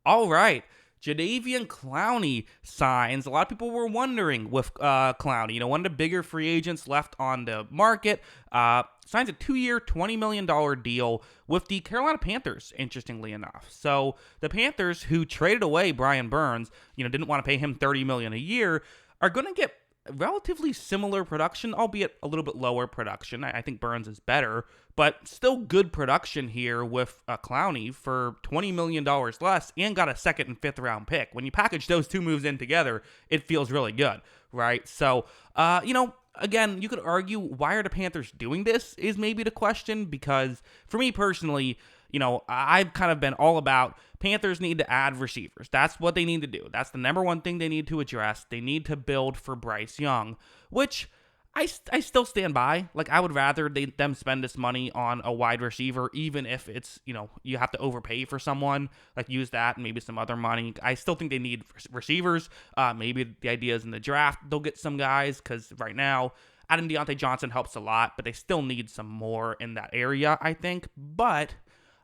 All right. Jadeveon Clowney signs. A lot of people were wondering with Clowney, one of the bigger free agents left on the market, signs a 2-year, $20 million deal with the Carolina Panthers, interestingly enough. So the Panthers, who traded away Brian Burns, didn't want to pay him $30 million a year, are going to get relatively similar production, albeit a little bit lower production. I think Burns is better, but still good production here with Clowney for $20 million less and got a second and fifth round pick. When you package those two moves in together, it feels really good, right? So, again, you could argue why are the Panthers doing this is maybe the question, because for me personally, I've kind of been all about Panthers need to add receivers. That's what they need to do. That's the number one thing they need to address. They need to build for Bryce Young, which I still stand by. Like, I would rather them spend this money on a wide receiver, even if it's, you have to overpay for someone, like use that and maybe some other money. I still think they need receivers. Maybe the idea is in the draft, they'll get some guys, because right now, adding Deontay Johnson helps a lot, but they still need some more in that area, I think. But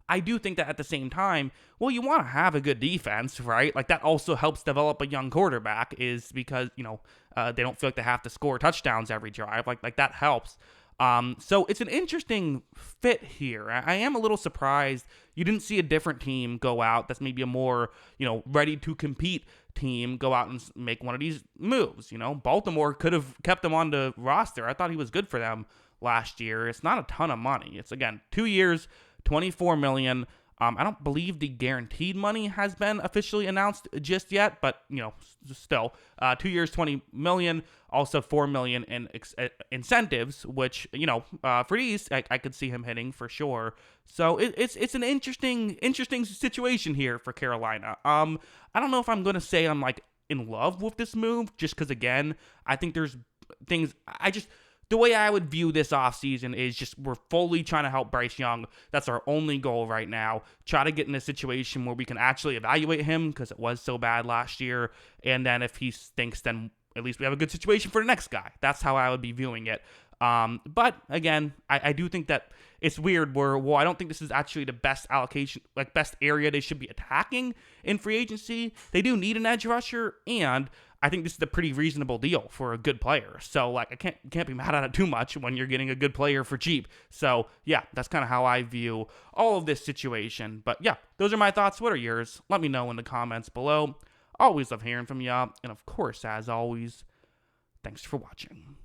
I do think that at the same time, well, you want to have a good defense, right? Like, that also helps develop a young quarterback, is because, they don't feel like they have to score touchdowns every drive. Like that helps. So it's an interesting fit here. I am a little surprised you didn't see a different team go out that's maybe a more, ready to compete team go out and make one of these moves. Baltimore could have kept him on the roster. I thought he was good for them last year. It's not a ton of money. It's, again, 2 years, $24 million. I don't believe the guaranteed money has been officially announced just yet, but still, 2 years, $20 million. Also, $4 million in incentives, which for these, I could see him hitting for sure. So it's an interesting situation here for Carolina. I don't know if I'm gonna say I'm like in love with this move, just because, again, I think there's things the way I would view this offseason is just we're fully trying to help Bryce Young. That's our only goal right now. Try to get in a situation where we can actually evaluate him, because it was so bad last year. And then if he stinks, then at least we have a good situation for the next guy. That's how I would be viewing it. But again, I do think that it's weird where, well, I don't think this is actually the best allocation, like best area they should be attacking in free agency. They do need an edge rusher, and I think this is a pretty reasonable deal for a good player. So, like, I can't be mad at it too much when you're getting a good player for cheap. So, yeah, that's kind of how I view all of this situation. But, yeah, those are my thoughts. What are yours? Let me know in the comments below. Always love hearing from you. And, of course, as always, thanks for watching.